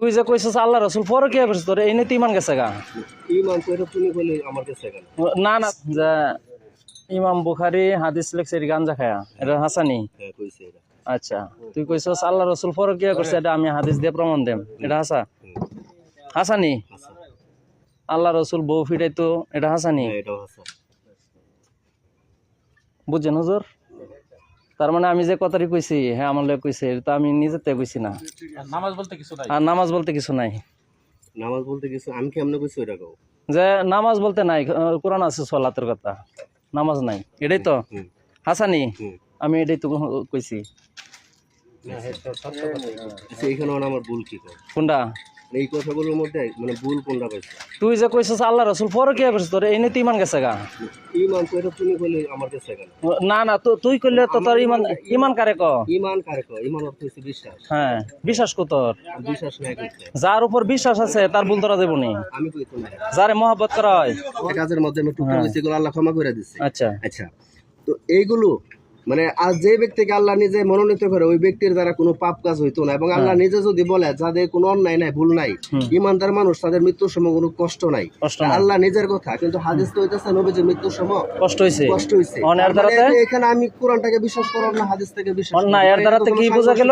তুই যে কইছিস আল্লাহ রাসূল পরে কি করছিস তোর এই নিয়ে ইমান গেছে গা ইমান তো এটা তুমি বলে আমার কাছে কেন? না না যে ইমাম বুখারী হাদিস লেখছে গাঞ্জা খায়া এটা হাসানি হ্যাঁ কইছে এটা। আচ্ছা তুই কইছিস আল্লাহ রাসূল পরে কি করছে এটা আমি হাদিস দিয়ে প্রমাণ দেম এটা হাসানি আচ্ছা আল্লাহ রাসূল বউ ফিরাইতো এটা হাসানি হ্যাঁ এটাও আছে। বুঝছেন হুজুর তার মানে আমি যে কথাটি কইছি হ্যাঁ আমার লোক কইছে এটা আমি নিজেতে কইছি না নামাজ বলতে কিছু নাই। আর নামাজ বলতে কিছু নাই নামাজ বলতে কিছু আমি কেমনে কইছি ওটা কও? যে নামাজ বলতে নাই কোরআন আছে সালাতের কথা নামাজ নাই এটাই তো হুম। হাসানি হুম। আমি এটাই তো কইছি আচ্ছা এখানে আমার ভুল কি কও? কোনটা এই কথাগুলোর মধ্যে মানে ভুল কোনটা পাইছো? তুই যে কইছিস আল্লাহ রাসূল পরে কি করছিস তোর এই নিয়ে ইমান গেছে গা ইমান তো এটা তুমি বলে আমার কাছে কেন? না না তুই কইলে তো তোর ইমান ইমান কারে ক ইমান কারে কও? ইমান অর্থ হচ্ছে বিশ্বাস। হ্যাঁ বিশ্বাস কর তোর আর বিশ্বাস নাই করতে যার উপর বিশ্বাস আছে তার ভুল ধরা দেবো নি আমি কইতো না। যারে মহব্বত করা হয় এই কাজের মধ্যে আমি টুকরো কইছি এগুলো আল্লাহ ক্ষমা করে দিছে। আচ্ছা আচ্ছা তো এইগুলো মানে আজ যে ব্যক্তিকে আল্লাহ নিজে মনোনীত করে ওই ব্যক্তির দ্বারা কোনো পাপ কাজ হইতো না এবং আল্লাহ নিজে যদি বলে যাদের কোনো অন্যায় নাই ভুল নাই ইমানদার মানুষ তাদের মৃত্যুর সময় কোনো কষ্ট নাই কষ্ট নাই। আল্লাহ নিজের কথা কিন্তু হাদিস তো হইতেছে নবীজির মৃত্যুর সময় কষ্ট হইছে কষ্ট হইছে অনেক দ্বারাতে এখানে আমি কোরআনটাকে বিশ্বাস করব না হাদিস থেকে বিশ্বাস করব না এর দ্বারাতে কি বোঝা গেল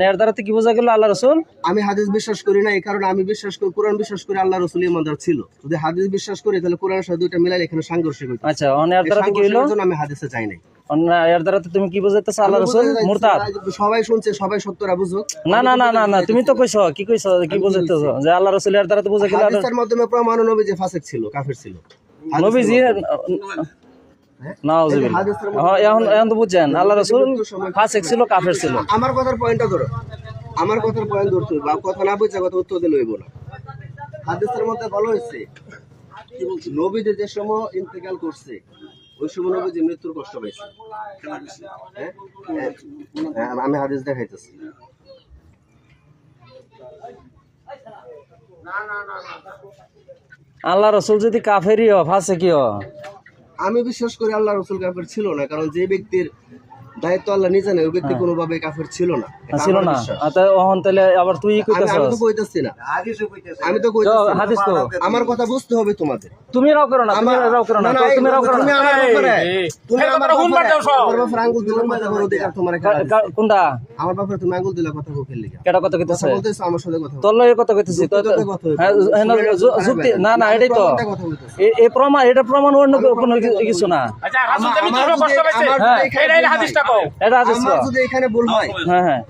এর দ্বারাতে কি বোঝা গেল আল্লাহ রাসূল আমি হাদিস বিশ্বাস করি না এই কারণে আমি বিশ্বাস করি কোরআন বিশ্বাস করি আল্লাহ রাসূল ইমানদার ছিল যদি হাদিস বিশ্বাস করি তাহলে কোরআনের সাথে দুইটা মিলাই এখানে সাংঘর্ষিক হইতো আচ্ছা এর দ্বারাতে কি হলো আমি হাদিসে চাই নাই এর দ্বারাতে তুমি কি বোঝাইতেছ আল্লাহ রাসূল মুরতাদ সবাই শুনছে সবাই সত্যরা বুঝুক না না না না না তুমি তো কইছো কি কইছো কি বোঝাইতেছ যে আল্লাহ রাসূল এর দ্বারাতে বোঝা গেল হাদিসের মাধ্যমে প্রমাণ নবী যে ফাসিক ছিল কাফের ছিল নবীজি নাউজুবিল্লাহ হ্যাঁ এখন তো বুঝছেন আল্লাহ রাসূল ফাসিক ছিল কাফের ছিল আমার কথার পয়েন্টটা ধরো আমার কথার পয়েন্ট ধরতে বা কথা না বুঝা কথা উত্তর দিলে হইব না হাদিসের মধ্যে ভালো হইছে কি বলছি নবী যে সময় ইন্তেকাল করছে ওই সময় নবী যে মৃত্যুর কষ্ট পাইছে হ্যাঁ আমি হাদিস দেখাইতেছি আল্লাহ রাসূল যদি কাফেরই হয় ফাসিকই হয় আমি বিশ্বাস করি আল্লাহ রাসূল কাফের ছিল না কারণ যে ব্যক্তির দায়িত্ব আল্লাহ নিজে নেয় ওই ব্যক্তি কোনোভাবে কাফের ছিল না ছিল না অহন তাহলে আবার তুই কইতেছস আমি তো কইতাছি না আমি তো কইতাছি হাদিস তো আমার কথা বুঝতে হবে তোমাদের তুমি রাও করো না তুমি রাও করো না তুমি রাও করো না তুমি আমার হুন মার দাও সব আমার বাপের আঙ্গুল দিলে কথা বলো অধিকার তোমার এখানে কোনটা আমার বাপের তুমি আঙ্গুল দিলে কথা কইতে লিখা কেডা কথা কইতেছ বলতেছ আমার সাথে কথা তোর লগে কথা কইতেছি তো যুক্তি না না এটাই তো এই প্রমাণ এটা প্রমাণ অন্য কোনো কিছু না আচ্ছা রাসূল যে মৃত্যুর কষ্ট পাইছে এইটাই হাদিসটা কও। এটা হাদিস আমার যদি এখানে ভুল হয় হ্যাঁ হ্যাঁ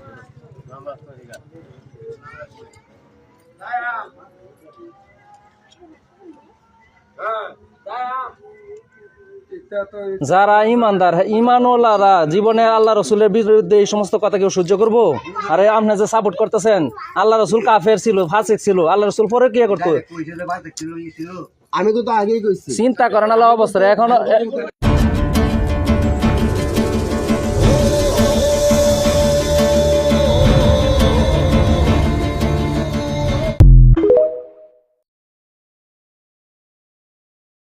যারা ইমানদার ইমানওয়ালারা জীবনে আল্লাহ রসুলের বিরুদ্ধে এই সমস্ত কথা কেউ সহ্য করবো আরে আপনি যে সাপোর্ট করতেছেন আল্লাহ রসুল কাফের ছিল ফাসিক ছিল আল্লাহ রসুল পরে কি করতো আমি তো আগেই কইছি চিন্তা করেন আল্লাহ অবস্থা এখন